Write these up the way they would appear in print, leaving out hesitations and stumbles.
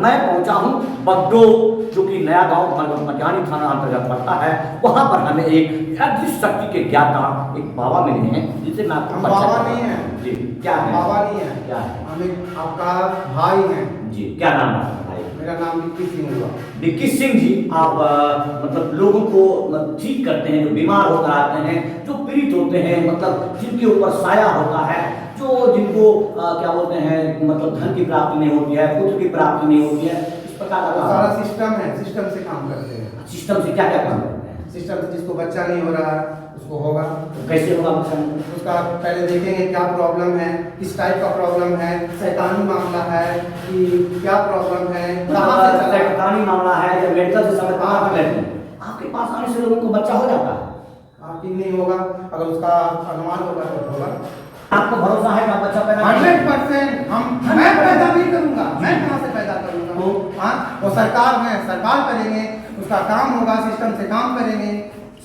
मैं पहुंचा हूं बगडो, जो कि नया गांव मटिहानी थाना अंतर्गत पड़ता है। वहां पर हमें एक अदृश्य शक्ति के ज्ञाता एक बाबा मिले हैं, जिसे मैं आपको बाबा नहीं है जी। क्या है? बाबा नहीं है, क्या है? हम एक आपका भाई हैं जी। क्या नाम है भाई? मेरा नाम विक्की सिंह हुआ। विक्की सिंह जी, आप मतलब लोगों को ठीक करते हैं, जो बीमार होकर आते हैं, जो पीड़ित होते हैं, मतलब जिनके ऊपर साया होता है, जो जिनको क्या बोलते हैं, मतलब धन की प्राप्ति नहीं होती है, पुत्र की प्राप्ति नहीं होती है, इस प्रकार का सारा सिस्टम है, सिस्टम से काम करते हैं। सिस्टम से क्या क्या काम करते हैं? सिस्टम से जिसको बच्चा नहीं हो रहा है उसको होगा। तो कैसे होगा बच्चा? उसका पहले देखेंगे क्या प्रॉब्लम है, किस टाइप का प्रॉब्लम है, शैतानी मामला है कि क्या प्रॉब्लम है, कहाँ से चला है। शैतानी मामला है, जब मेडिकल से समझ में लेते हैं, आपके पास आने से लोगों को बच्चा हो जाता है। आपकी नहीं होगा, अगर उसका अनुमान होगा तो होगा। आपको भरोसा है कि आप बच्चा पैदा 100% मैं पैदा नहीं करूंगा, मैं कहाँ से पैदा करूंगा? तो हाँ, वो सरकार है, सरकार करेंगे, उसका काम होगा, सिस्टम से काम करेंगे।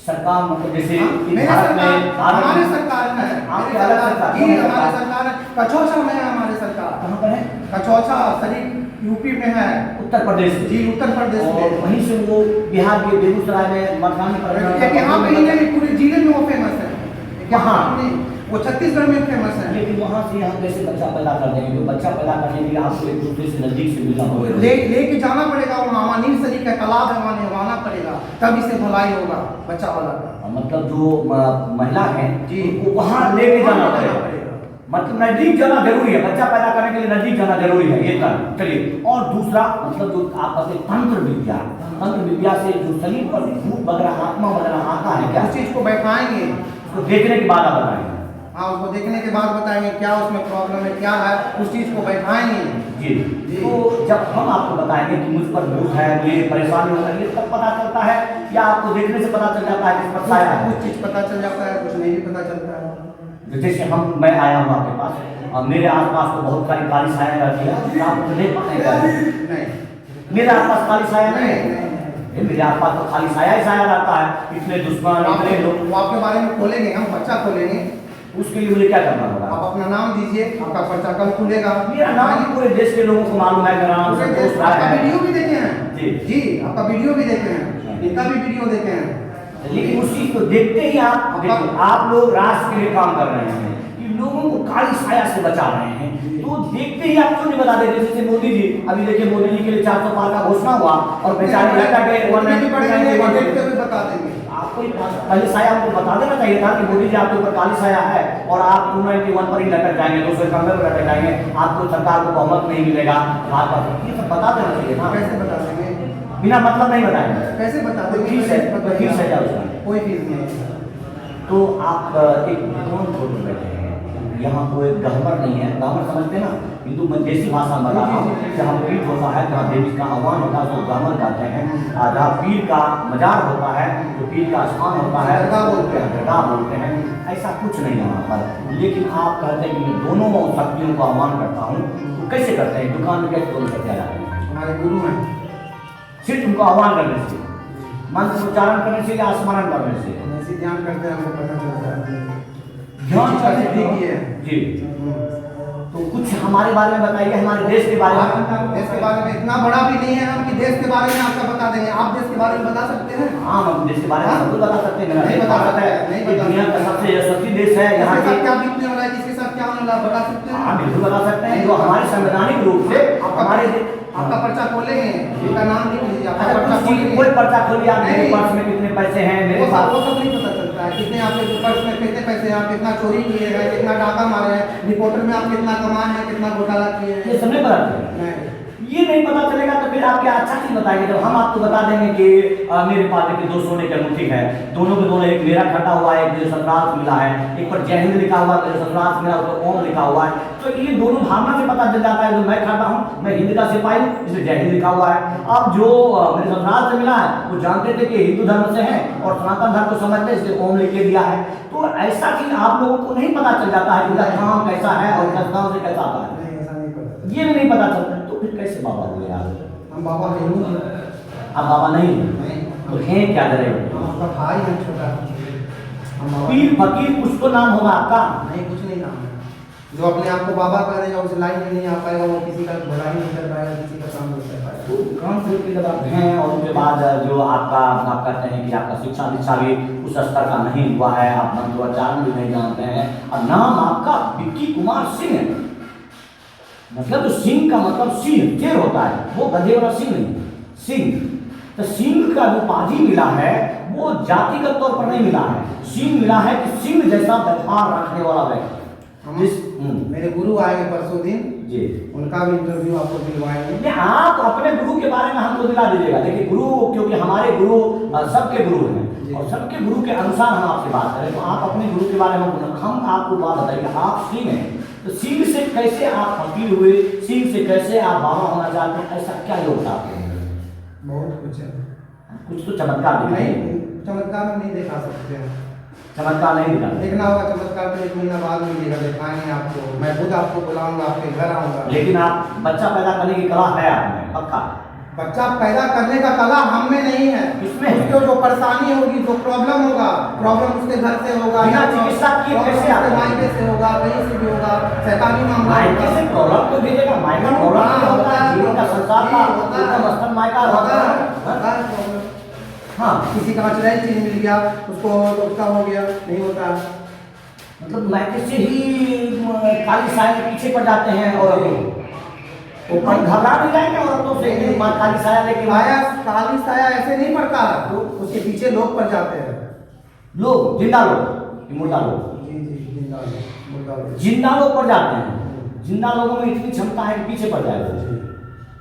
सरकार मतलब जैसे मेरे सरकार, हमारे सरकार है, आपके अलग सरकार जी हमारे सरकार है, कचौचा में है हमारे सरकार। कहाँ पर है? कचौचा शरीफ यूपी में है, उत्तर प्रदेश से। जी उत्तर प्रदेश और में। वहीं से वो बिहार के बेगूसराय में मटिहानी पर यहाँ पे ही नहीं, पूरे जिले में वो फेमस है। कहाँ? वो छत्तीसगढ़ में फेमस है। लेकिन वहाँ से यहाँ कैसे बच्चा पैदा कर देंगे? जो बच्चा पैदा करने के लिए आपको एक दूसरे से नजदीक से मिलना होगा, लेके जाना पड़ेगा, वहाँ नील शरीफ का तालाब है, वहाँ नहवाना पड़ेगा, तब इसे भलाई होगा बच्चा वाला का। मतलब जो महिला है जी वो वहाँ लेके जाना पड़ेगा, मतलब नजदीक जाना जरूरी है, बच्चा पैदा करने के लिए नजदीक जाना जरूरी है, ये कर चलिए। और दूसरा मतलब जो आप कहते तंत्र विद्या से जो शरीर पर भूत वगैरह आत्मा वगैरह आता है, क्या उस चीज को बैठाएंगे, उसको देखने के बाद आप बताएंगे। हाँ उसको देखने के बाद बताएंगे क्या उसमें प्रॉब्लम है, क्या है, उस चीज को बैठाएंगे। जी। तो जब हम आपको बताएंगे कि मुझ पर भूत है, मुझे परेशानी हो रही है, तब पता चलता है या आपको देखने से पता चल जाता है कि इस पर साया है? कुछ चीज पता चल जाता है, कुछ नहीं भी पता चलता है। जैसे मैं आया हूँ आपके पास और मेरे आसपास तो बहुत सारी काली साया रहती है, आप मुझे नहीं पता है? नहीं, मेरे आसपास काली साया नहीं है, मेरे आसपास तो खाली साया ही साया रहता है। इतने दुश्मन, इतने लोग। वो आपके बारे में खोलेंगे, हम पर्चा खोलेंगे, उसके लिए मुझे क्या करना होगा? आप अपना नाम दीजिए, आपका पर्चा कल खुलेगा। मेरा नाम पूरे देश के लोगों को मालूम है, मेरा नाम संतोष राय आपका है। वीडियो भी देखे हैं जी जी, आपका वीडियो भी देखे हैं, इनका भी वीडियो देखे हैं। लेकिन उस चीज को देखते ही आप लोग राष्ट्र के लिए काम कर रहे हैं, कि लोगों को काली साया से बचा रहे हैं, तो देखते ही आप क्यों नहीं बता देते? जैसे मोदी जी, अभी देखिए मोदी जी के लिए 400 पार का घोषणा हुआ और बेचारे लड़का के 190 बता देंगे। आपको पहले साया आपको बता देना चाहिए था कि मोदी जी आपके ऊपर काली साया है और आप 291 पर ही लटक जाएंगे, 291 पर लटक जाएंगे, आपको सरकार को बहुमत नहीं मिलेगा। ये सब बता देना चाहिए था। कैसे बता देंगे? बिना मतलब नहीं बताएंगे, कैसे बता देंगे? फीस है क्या उसका? कोई फीस नहीं। तो आप एक कौन छोड़ बैठे हैं, यहाँ कोई गहमर नहीं है। गहमर समझते ना, हिंदू देसी भाषा में बता, जहाँ पीर होता है, जहाँ देवी का आह्वान होता है, उसको गहमर कहते हैं। जहाँ पीर का मजार होता है, जो पीर का स्थान होता है, दरगाह बोलते हैं। ऐसा कुछ नहीं है वहाँ पर। लेकिन आप कहते हैं कि मैं दोनों शक्तियों को आह्वान करता हूँ, तो कैसे करते हैं? दुकान में कैसे दोनों शक्तियाँ जाते हैं? हमारे गुरु हैं, सिर्फ उनको आह्वान करने से, मंत्र उच्चारण करने से या स्मरण करने से? ऐसे ध्यान करते हैं, हमको पता चलता है ध्यान करने की है जी। तो कुछ हमारे बारे में बताइए, हमारे देश के बारे में। देश के बारे में इतना बड़ा भी नहीं है हम कि देश के बारे में आपका बता देंगे। आप देश के बारे में बता सकते हैं? हाँ, हम देश के बारे में सब कुछ बता सकते हैं। नहीं बता सकते, नहीं बता दुनिया का सबसे यशस्वी देश है, यहाँ के क्या बीतने वाला है, किसके साथ क्या होने वाला है, बता सकते हैं? हाँ बिल्कुल बता सकते हैं। जो हमारे संवैधानिक रूप से हमारे आपका पर्चा खोलेंगे, उनका नाम लिख लीजिए, आपका पर्चा खोलेंगे। कोई पर्चा खोलिए, आप मेरे पर्स में कितने पैसे हैं, मेरे पास वो सब नहीं पता चलता है। कितने आपके पर्स में कितने पैसे हैं, आप कितना चोरी किए हैं, कितना डाका मारे हैं, रिपोर्टर में आप कितना कमाए हैं, कितना घोटाला किए हैं, ये सब नहीं पता चलेगा। ये नहीं पता चलेगा तो फिर आप क्या अच्छा चीज बताएंगे? जब हम आपको बता देंगे कि मेरे पास देखिए 2 सोने की अंगूठी है, दोनों के दोनों, एक मेरा खटा हुआ है, एक मुझे ससुराल से मिला है, एक पर जय हिंद लिखा हुआ है, मेरे ससुराल से मिला, उस पर ओम लिखा हुआ है। तो ये दोनों भावना से पता चल जाता है। जो मैं खाता हूँ, मैं हिंद का सिपाही हूँ, इसमें जय हिंद लिखा हुआ है। अब जो मेरे ससुराल से मिला है, वो जानते थे कि हिंदू धर्म से है और सनातन धर्म को समझते हैं, इसलिए ओम लिख के दिया है। तो ऐसा चीज आप लोगों को नहीं पता चल जाता है कि काम कैसा है और कसगांव से कैसा आता है, ये भी नहीं पता चलता। तो फिर कैसे बाबा हुए आप? हम बाबा नहीं हैं। आप बाबा नहीं तो हैं क्या करें? हम आपका भाई हैं छोटा। पीर फकीर कुछ तो नाम होगा आपका? नहीं, कुछ नहीं नाम है। जो अपने आप को बाबा करेगा उसे लाइन में नहीं आ पाएगा, वो किसी का भला ही नहीं कर पाएगा, किसी का काम नहीं कर पाएगा। ग्राउंड फ्लोर पे जब आप हैं और उसके बाद जो आपका आप कहते हैं कि आपका शिक्षा दीक्षा भी उस स्तर का नहीं हुआ है, आप मंत्रोच्चारण भी नहीं जानते हैं और नाम आपका विक्की कुमार सिंह है। मतलब जो सिंह का मतलब सिंह शेर होता है, वो गधे वाला सिंह नहीं, सिंह। तो सिंह का जो उपाधि मिला है वो जातिगत तौर पर नहीं मिला है, सिंह मिला है कि सिंह जैसा व्यवहार रखने वाला व्यक्ति। मेरे गुरु आएंगे परसों दिन जी, उनका भी इंटरव्यू आपको दिलवाएंगे। आप अपने गुरु के बारे में हमको दिला दीजिएगा। देखिए गुरु, क्योंकि हमारे गुरु सबके गुरु हैं और सबके गुरु के अनुसार हम आपसे बात करें, तो आप अपने गुरु के बारे में हम आपको बात बताइए। आप सिंह हैं, तो सिंह से कैसे आप फकीर हुए, सिंह से कैसे आप बाबा होना चाहते हैं, ऐसा क्या योग था आपके? बहुत कुछ है, कुछ तो चमत्कार दिखाइए। चमत्कार में नहीं दिखा सकते हैं, चमत्कार नहीं दिखा, देखना होगा चमत्कार तो 1 महीना बाद मिलेगा, दिखाएंगे आपको। मैं खुद आपको बुलाऊंगा, आपके घर आऊंगा। लेकिन आप बच्चा पैदा करने की कला है आप में, पक्का? बच्चा पैदा करने का कला हम में नहीं है, किसमें है? उसको जो परेशानी होगी, जो प्रॉब्लम होगा, प्रॉब्लम उसके घर से होगा, बिना चिकित्सा किए कैसे आता है? मायके से होगा, कहीं से भी होगा, शैतानी मामला मायके से प्रॉब्लम को भेजेगा, मायका प्रॉब्लम होता है, जीवन का संसार का उसका मस्तक मायका होता है। हाँ, किसी का अचराई चीज मिल गया, उसको उसका हो गया, नहीं होता। मतलब मायके से ही काली साया के पीछे पड़ जाते हैं और वो घबरा भी जाएंगे औरतों से काली साया लेके। काली साया ऐसे नहीं पड़ता, तो उसके पीछे लोग पड़ जाते हैं। लोग जिंदा लोग, मुर्दा लोग? जी जी, जिंदा लोग, जिंदा लोग पड़ जाते हैं। जिंदा लोगों में इतनी क्षमता है कि पीछे पड़ जाएगा।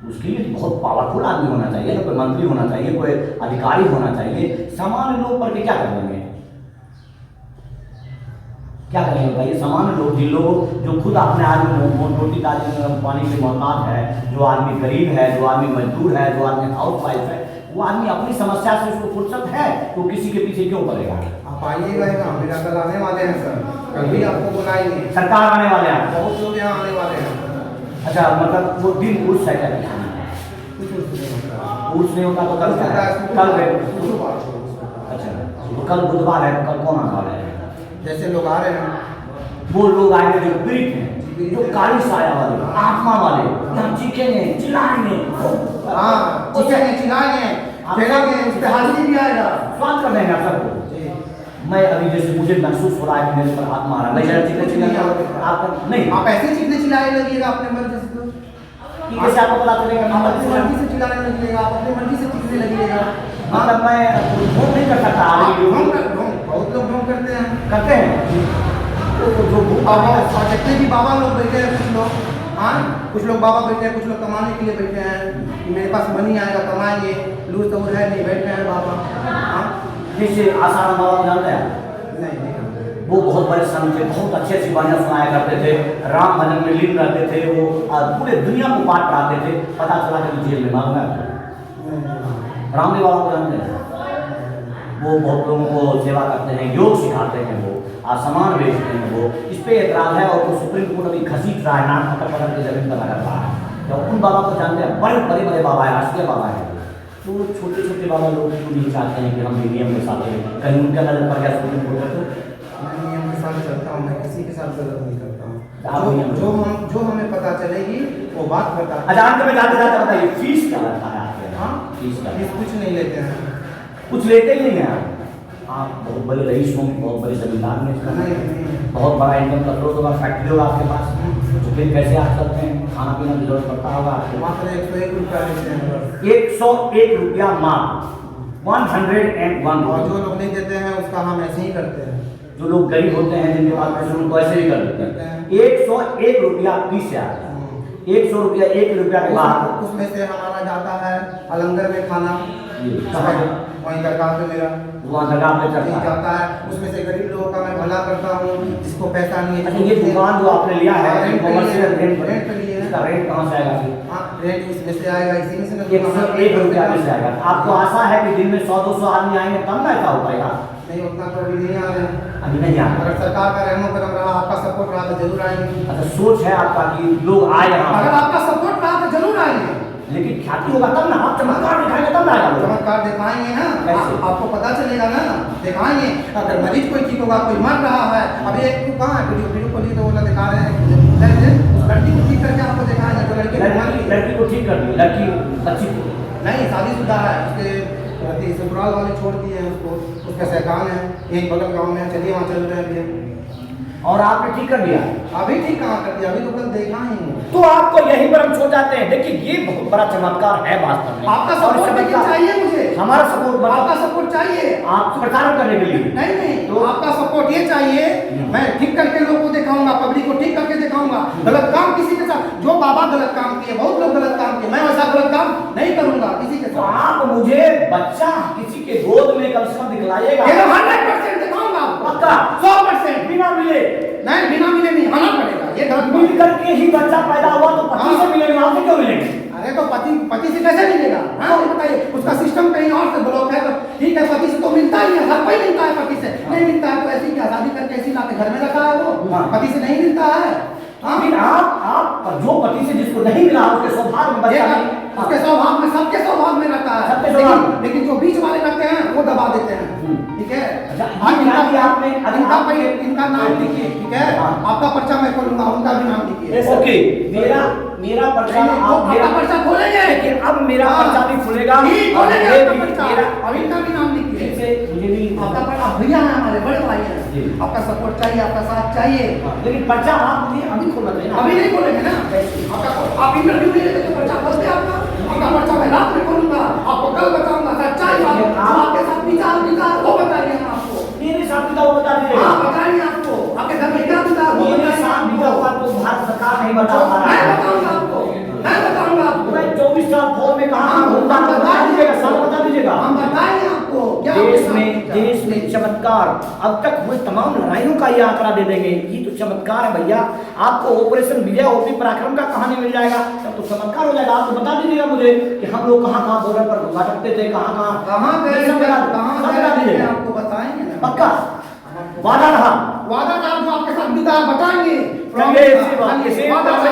उसके लिए बहुत पावरफुल आदमी होना चाहिए, कोई मंत्री होना चाहिए, कोई अधिकारी होना चाहिए। सामान्य लोग पर क्या कर लेंगे, क्या करेंगे बताइए? सामान्य लोग, जिन लोग जो खुद अपने आदमी रोटी पानी के मोहताज है, जो आदमी गरीब है, जो आदमी मजदूर है, जो आदमी हाउस वाइफ है, वो आदमी अपनी समस्या से उसको फुर्सत है तो किसी के पीछे क्यों पड़ेगा? आप आइएगा, मेरा कल आने वाले हैं सर, कल भी आपको बुलाएंगे। सरकार आने वाले हैं, बहुत लोग यहाँ आने वाले हैं। अच्छा, मतलब वो दिन उस है क्या? उस नहीं होता तो कल कल अच्छा, तो कल बुधवार है, तो कल कौन आने वाला है? जैसे लोग आ रहे हैं, वो लोग आएंगे जो पीड़ित हैं, जो काली साया वाले, आत्मा वाले, यहाँ चीखेंगे, चिल्लाएंगे, हाँ चीखेंगे, चिल्लाएंगे, फेंकेंगे, उस पे हाजिरी भी आएगा, स्वागत कर देंगे सबको। मैं अभी जैसे मुझे महसूस हो रहा है कि मेरे पर हाथ मारा, मैं जरा चिल्ला चिल्ला आप नहीं, आप ऐसे चीखने चिल्लाने लगिएगा अपने मर्जी से, तो कैसे आपको पता चलेगा? आप अपनी मर्जी से चिल्लाने लगिएगा, आप अपनी मर्जी से चीखने लगिएगा। मतलब मैं ढोंग नहीं कर सकता। बहुत लोग ढोंग करते हैं, करते हैं और जितने भी बाबा लोग बैठे हैं, कुछ लोग, हाँ कुछ लोग बाबा बैठे हैं, कुछ लोग कमाने के लिए बैठे हैं कि मेरे पास मनी आएगा, कमाएंगे, लूज तो है नहीं, बैठे हैं बाबा। हाँ जैसे आसाराम बाबा को जानते हैं? नहीं, वो बहुत बड़े संत थे, बहुत अच्छी अच्छी वाणियाँ सुनाया करते थे, राम भजन में लीन रहते थे, वो पूरे दुनिया को पाठ पढ़ाते थे। पता चला कि जेल में मालूम है? रामदेव बाबा को जानते हैं? वो बहुत लोगों को सेवा करते हैं, योग सिखाते हैं, वो सामान बेचते हैं। वो इस पे एतराज है और वो सुप्रीम कोर्ट अभी घसीट रहा है, नाक पकड़ के जमीन पर लगा रहा है। जब उन बाबा को जानते हैं, बड़े बड़े बड़े बाबा है, राष्ट्रीय बाबा है, तो छोटे छोटे बाबा लोग क्यों नहीं चाहते हैं कि हम भी नियम के साथ हैं? कहीं उनका नजर पड़ गया सुप्रीम कोर्ट तो मैं नियम के साथ चलता हूँ, मैं किसी के साथ गलत नहीं करता हूँ। जो हमें पता चलेगी वो बात बता। अच्छा, अंत में जाते जाते बताइए फीस क्या लगता है आपके? हाँ फीस का कुछ नहीं लेते हैं, कुछ लेते ही नहीं हैं आप बहुत बड़े रईस होंगे, बहुत बड़े जमींदार में, बहुत बड़ा इनकम का स्रोत होगा, फैक्ट्री होगा आपके पास, तो फिर कैसे आप चलते हैं? खाना पीना की जरूरत पड़ता होगा आपको। मात्र 101 रुपया लेते हैं, 101 रुपया मात्र, 101। और जो लोग नहीं देते हैं उसका हम ऐसे ही करते हैं। जो लोग गरीब होते हैं, जिनके पास पैसे उनको ऐसे ही कर देते हैं। 101 रुपया फीस है, 100 रुपया, 1 रुपया के बाद उसमें से हमारा जाता है अलंगर में खाना, वहीं दरगाह पे मेरा वहाँ दरगाह पे चढ़ता जाता है, उसमें से गरीब लोगों का मैं भला करता हूँ, जिसको पैसा नहीं है। अच्छा, ये दुकान जो आपने लिया है कमर्शियल रेंट पे लिए है, इसका रेंट कहाँ से आएगा? हाँ रेंट इसमें से आएगा, इसी में से 101 रुपया में से आएगा। आपको आशा है कि दिन में 100-200 आदमी आएंगे तब ना ऐसा हो पाएगा? नहीं, उतना तो अभी नहीं आ रहे हैं, अभी नहीं आ रहा। अगर सरकार का रहमो करम रहा, आपका सपोर्ट रहा तो जरूर आएंगे। अच्छा, सोच है आपका कि लोग आए यहाँ? अगर आपका सपोर्ट रहा तो जरूर आएंगे। लेकिन ख्याति होगा तब ना, आप चमत्कार दिखाएंगे तब ना आएगा लोग। चमत्कार दिखाएंगे ना, कैसे? आपको पता चलेगा ना, दिखाएंगे। अगर मरीज कोई ठीक होगा, कोई मर रहा है, अभी एक कहाँ है वीडियो कॉल तो बोला दिखा रहे हैं, लड़की को ठीक करके आपको दिखाया जाए, तो लड़की को ठीक कर दी, लड़की अच्छी थी। नहीं शादीशुदा है, उसके ससुराल वाले छोड़ दिए हैं उसको, उसका सहकान है यहीं बगल गाँव में, चलिए वहाँ चल रहे हैं अभी। और आपने ठीक कर दिया? अभी ठीक कहाँ कर दिया, अभी तो कल देखा ही हूँ। तो आपको यहीं पर हम छो जाते हैं। देखिए ये बहुत बड़ा चमत्कार है वास्तव में। आपका और सपोर्ट लेकिन चाहिए मुझे, हमारा सपोर्ट, आपका सपोर्ट चाहिए, आप प्रचार करने के लिए। नहीं तो आपका सपोर्ट ये चाहिए, मैं ठीक करके लोगों को दिखाऊंगा, पब्लिक को ठीक करके दिखाऊंगा। गलत काम किसी के साथ, जो बाबा गलत काम किए, बहुत लोग गलत काम किए, मैं वैसा गलत काम नहीं करूंगा किसी के तो साथ। आप मुझे बच्चा किसी के गोद में कम से कम दिखलाइएगा। 100% दिखाऊंगा, पक्का 100%, बिना मिले? नहीं बिना मिले नहीं, आना पड़ेगा, ये गलत बात मिल करके ही बच्चा पैदा हुआ तो पति से मिलेंगे, आपसे क्यों मिलेंगे? अरे तो पति से कैसे मिलेगा? हाँ बताइए, उसका सिस्टम कहीं और से ब्लॉक है, तो ठीक है पति से तो मिलता ही है, हर कोई मिलता है पति से, नहीं मिलता है तो ऐसी क्या शादी करके ऐसी लाके घर में रखा है वो, पति से नहीं मिलता है। लेकिन आप जो पति से जिसको नहीं मिला उसके स्वभाव में बच्चा नहीं, उसके स्वभाव में, सबके स्वभाव में रहता है, सबके स्वभाव, लेकिन जो बीच वाले रहते हैं वो दबा देते हैं, ठीक है। इनका नाम लिखिए, ठीक है, आपका पर्चा मैं खोलूंगा, उनका भी नाम लिखिए। ओके, मेरा पर्चा आप मेरा पर्चा खोलेंगे, लेकिन अब मेरा पर्चा भी खुलेगा, और इनका भी नाम लिखिए। मुझे भी आपका भैया है, हमारे बड़े भाई हैं, आपका सपोर्ट चाहिए, आपका साथ चाहिए, लेकिन पर्चा आप मुझे अभी खोलना चाहिए ना। अभी नहीं खोलेंगे ना, आप इंटरव्यू ले लेते तो पर्चा खोलते आपका पर्चा मैं रात में खोलूंगा, आपको कल बताऊंगा सच्चाई बात, आपके साथ विचार वो बताइए हम आपको, मेरे साथ भी तो बता दीजिए। हाँ बताइए आपको, आपके घर में क्या विचार वो मेरे साथ भी हुआ तो भारत सरकार नहीं बता पा रहा है। मैं बताऊंगा आपको, मैं बताऊंगा आपको, मैं 24 साल फोन में कहाँ घूमता बता दीजिएगा, साल बता दीजिएगा। हम बताएंगे आपको क्या देश में चमत्कार, अब तक हुए तमाम लड़ाइयों का ये आंकड़ा दे देंगे, ये तो चमत्कार है भैया। आपको ऑपरेशन विजय ओपी पराक्रम का कहानी मिल जाएगा, तब तो चमत्कार हो जाएगा। आप तो बता दीजिएगा मुझे कि हम लोग कहाँ बॉर्डर पर भटकते थे, कहाँ बता दीजिएगा, आपको बताएंगे ना, पक्का वादा रहा जो आपके साथ बीता बताएंगे।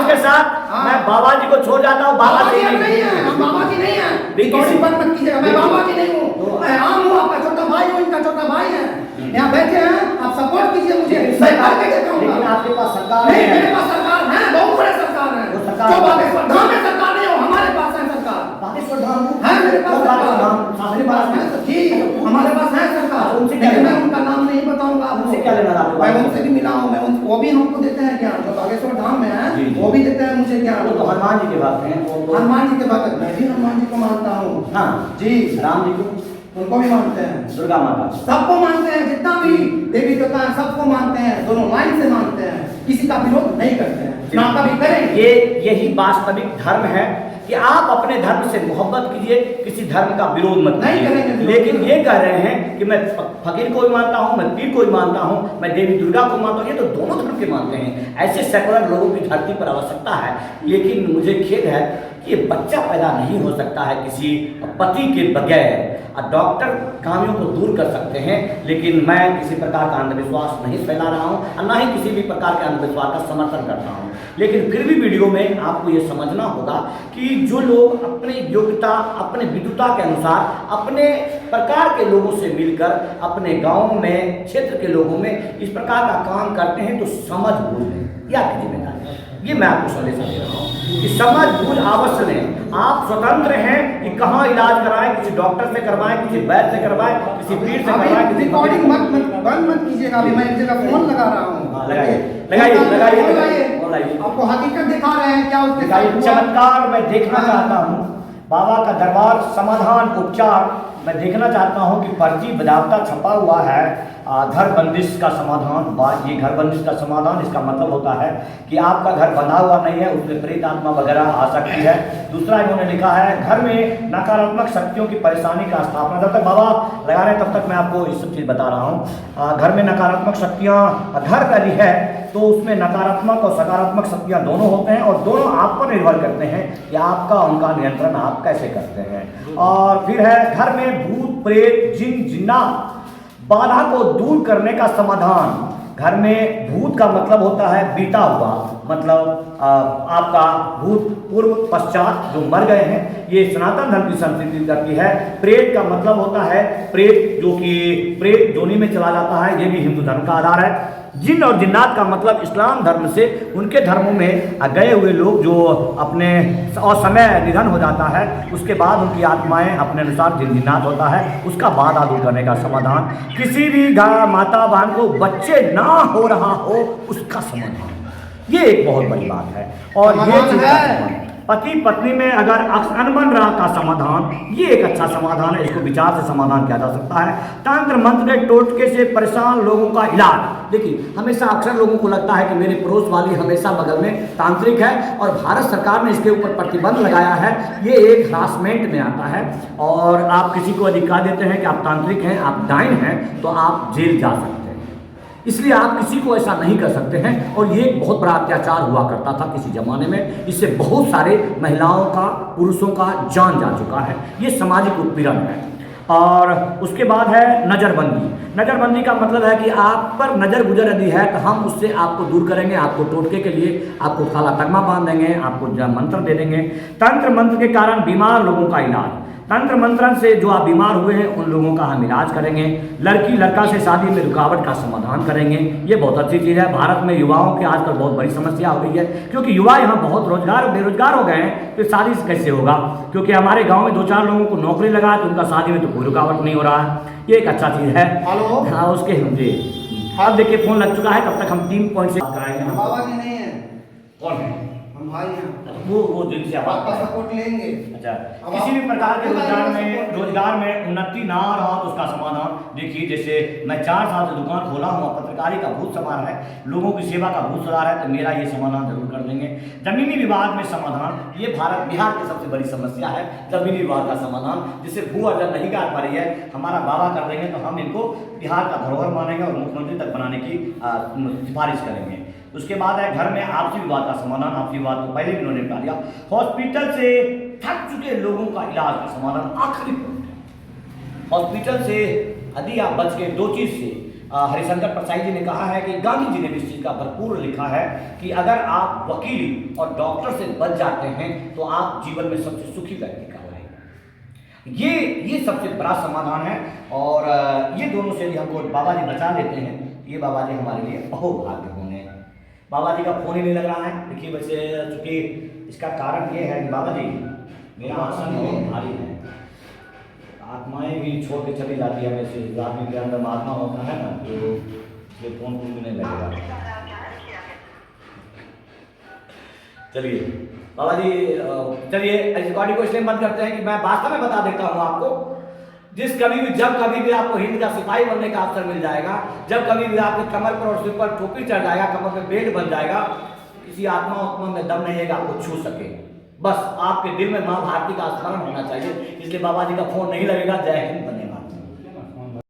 के साथ मैं बाबा जी को छोड़ जाता हूँ। बाबा जी नहीं है, हम बाबा जी नहीं है, रिकॉर्डिंग बंद मत कीजिएगा, मैं बाबा जी नहीं हूँ, मैं आम हूँ, आपका छोटा भाई हूँ, इनका छोटा भाई है, यहाँ बैठे हैं, आप सपोर्ट कीजिए मुझे, मैं करके दिखाऊंगा। आपके पास सरकार नहीं, मेरे पास सरकार है, बहुत बड़े सरकार है, जो बागेश्वर धाम में सरकार नहीं हो, हमारे पास है सरकार, बागेश्वर धाम है मेरे पास सरकार, हमारे पास है जी, हमारे पास है सरकार, उनसे क्या लेकिन मैं उनका नाम नहीं बताऊंगा, उनसे क्या लेना था? मैं उनसे भी मिला हूँ, मैं वो भी हमको देते हैं ज्ञान, जो बागेश्वर धाम में है वो भी देते हैं मुझे ज्ञान। वो तो हनुमान जी के बात हैं, हनुमान जी के बात, मैं भी हनुमान जी को मानता हूँ, हाँ जी, राम जी को, उनको भी मानते हैं, दुर्गा माता सबको मानते हैं, जितना भी देवी देवता है सबको मानते हैं, दोनों लाइन से मानते हैं, किसी का विरोध नहीं करते हैं, ना कभी करेंगे। यही वास्तविक धर्म है कि आप अपने धर्म से मोहब्बत कीजिए, किसी धर्म का विरोध मत नहीं करेंगे। लेकिन ये कह रहे हैं कि मैं फकीर को भी मानता हूँ, मैं पीर को भी मानता हूँ, मैं देवी दुर्गा को मानता हूँ, ये तो दोनों धर्म के मानते हैं। ऐसे सेकुलर लोगों की धरती पर आवश्यकता है, लेकिन मुझे खेद है कि बच्चा पैदा नहीं हो सकता है किसी पति के बगैर। डॉक्टर खामियों को दूर कर सकते हैं, लेकिन मैं किसी प्रकार का अंधविश्वास नहीं फैला रहा हूँ और ना ही किसी भी प्रकार के अंधविश्वास का समर्थन करता हूँ। लेकिन फिर भी वीडियो में आपको ये समझना होगा कि जो लोग अपनी योग्यता, अपने विद्वता के अनुसार अपने प्रकार के लोगों से मिलकर अपने गाँव में, क्षेत्र के लोगों में इस प्रकार का काम करते हैं, तो समझ बूझ लें, यह आपकी जिम्मेदारी है। ये मैं आपको संदेश दे रहा हूँ कि समझ बूझ अवश्य लें। आप स्वतंत्र हैं कि कहाँ इलाज कराएं, किसी डॉक्टर से करवाएं, किसी वैद्य से करवाएं, किसी पीर से करवाएं, किसी रिकॉर्डिंग बंद मत कीजिएगा, अभी मैं एक जगह फोन लगा रहा हूँ, लगाइए। आपको हकीकत दिखा रहे हैं क्या उसके चमत्कार मैं देखना चाहता हूँ, बाबा का दरबार, समाधान, उपचार मैं देखना चाहता हूँ कि पर्ची बजावता छपा हुआ है, घर बंदिश का समाधान। ये घर बंदिश का समाधान, इसका मतलब होता है कि आपका घर बंधा हुआ नहीं है, उसमें प्रेत आत्मा वगैरह आ सकती है। दूसरा इन्होंने लिखा है घर में नकारात्मक शक्तियों की परेशानी का स्थापना। जब तक बाबा लगा रहे तब तक मैं आपको इस सब चीज़ बता रहा हूँ। घर में नकारात्मक शक्तियाँ घर वाली है तो उसमें नकारात्मक और सकारात्मक शक्तियाँ दोनों होते हैं, और दोनों आप पर निर्भर करते हैं कि आपका उनका नियंत्रण आप कैसे करते हैं। और फिर है घर में भूत प्रेत जिन जिन्नात बाधा को दूर करने का समाधान। घर में भूत का मतलब होता है बीता हुआ, मतलब आपका भूत पूर्व पश्चात जो मर गए हैं, ये सनातन धर्म की संस्कृति करती है। प्रेत का मतलब होता है प्रेत जो कि प्रेत जोनी में चला जाता है, ये भी हिंदू धर्म का आधार है। जिन और जिन्नात का मतलब इस्लाम धर्म से उनके धर्मों में गए हुए लोग जो अपने असमय निधन हो जाता है, उसके बाद उनकी आत्माएं अपने अनुसार जिन जिन्नात होता है उसका बाधा दूर करने का समाधान। किसी भी माता बहन को बच्चे ना हो रहा हो उसका समाधान, ये एक बहुत बड़ी बात है। और ये चीज है पति पत्नी में अगर अनबन रहा का समाधान, ये एक अच्छा समाधान है, इसको विचार से समाधान किया जा सकता है। तंत्र मंत्र के टोटके से परेशान लोगों का इलाज। देखिए, हमेशा अक्सर लोगों को लगता है कि मेरे पड़ोस वाली हमेशा बगल में तांत्रिक है, और भारत सरकार ने इसके ऊपर प्रतिबंध लगाया है। ये एक हरासमेंट में आता है, और आप किसी को अधिकार देते हैं कि आप तांत्रिक हैं, आप डाइन हैं, तो आप जेल जा सकते हैं। इसलिए आप किसी को ऐसा नहीं कर सकते हैं। और ये एक बहुत बड़ा अत्याचार हुआ करता था किसी जमाने में, इससे बहुत सारे महिलाओं का, पुरुषों का जान जा चुका है। ये सामाजिक उत्पीड़न है। और उसके बाद है नज़रबंदी। नज़रबंदी का मतलब है कि आप पर नज़र गुजर यदि है तो हम उससे आपको दूर करेंगे, आपको टोटके के लिए आपको काला तगमा बांध देंगे, आपको मंत्र दे देंगे। तंत्र मंत्र के कारण बीमार लोगों का इलाज। तंत्र मंत्र से जो आप बीमार हुए हैं उन लोगों का हम इलाज करेंगे। लड़की लड़का से शादी में रुकावट का समाधान करेंगे। ये बहुत अच्छी चीज़ है। भारत में युवाओं की आजकल बहुत बड़ी समस्या हो गई है, क्योंकि युवा यहाँ बहुत बेरोजगार हो गए हैं, तो शादी कैसे होगा? क्योंकि हमारे गाँव में 2-4 लोगों को नौकरी लगा तो उनका शादी में तो कोई रुकावट नहीं हो रहा है। ये एक अच्छा चीज़ है। हेलो, हाँ, उसके जी अब देखिए फ़ोन लग चुका है, तब तक हम 3 पॉइंट से बात कराएंगे। बाबा जी नहीं है, कौन है? हम भाई हैं। वो जिनसे आपका सपोर्ट लेंगे। अच्छा, किसी भी प्रकार के रोजगार में उन्नति ना रहा तो उसका समाधान देखिए। जैसे मैं 4 साल से दुकान खोला हूँ, पत्रकारी का भूत सवार है, लोगों की सेवा का भूत सवार है, तो मेरा ये समाधान जरूर कर देंगे। जमीनी विवाद में समाधान, ये भारत बिहार की सबसे बड़ी समस्या है, जमीनी विवाद का समाधान, जिससे भू अर्जन नहीं कर पा रही है, हमारा बाबा कर देंगे तो हम इनको बिहार का धरोहर मानेंगे और मुख्यमंत्री तक बनाने की सिफारिश करेंगे। उसके बाद है घर में आपसी विवाद का समाधान। आपसी विवाद को पहले भी उन्होंने बता दिया। हॉस्पिटल से थक चुके लोगों का इलाज का समाधान आखिरी पॉइंट। हॉस्पिटल से यदि आप बच गए 2 चीज से, हरिशंकर प्रसाद जी ने कहा है कि गांधी जी ने भी इस चीज का भरपूर लिखा है कि अगर आप वकील और डॉक्टर से बच जाते हैं तो आप जीवन में सबसे सुखी व्यक्ति कहलाएंगे। ये सबसे बड़ा समाधान है। और ये दोनों से यदि हमको बाबा जी बचा लेते हैं, ये बाबा जी हमारे लिए अहोभाग्य होंगे। बाबा जी का फोन ही नहीं लग रहा है। देखिए वैसे, चूंकि इसका कारण ये है कि बाबा जी मेरा आसन बहुत भारी है, आत्माएं भी छोड़ के चली जाती है। वैसे आदमी के अंदर आत्मा होता है ना, तो ये फोन भी नहीं लगेगा। चलिए बाबा जी, चलिए इस रिकॉर्डिंग को इसलिए बंद करते हैं कि मैं वास्तव में बता देता हूँ आपको, जब कभी भी आपको हिंद का सिपाही बनने का अवसर मिल जाएगा, जब कभी भी आपके कमर पर और सिर पर टोपी चढ़ जाएगा, कमर पे बेल्ट बन जाएगा, किसी आत्मा में दम नहीं है कि आपको छू सके। बस आपके दिल में माँ भारती का स्मरण होना चाहिए। इसलिए बाबा जी का फोन नहीं लगेगा। जय हिंद।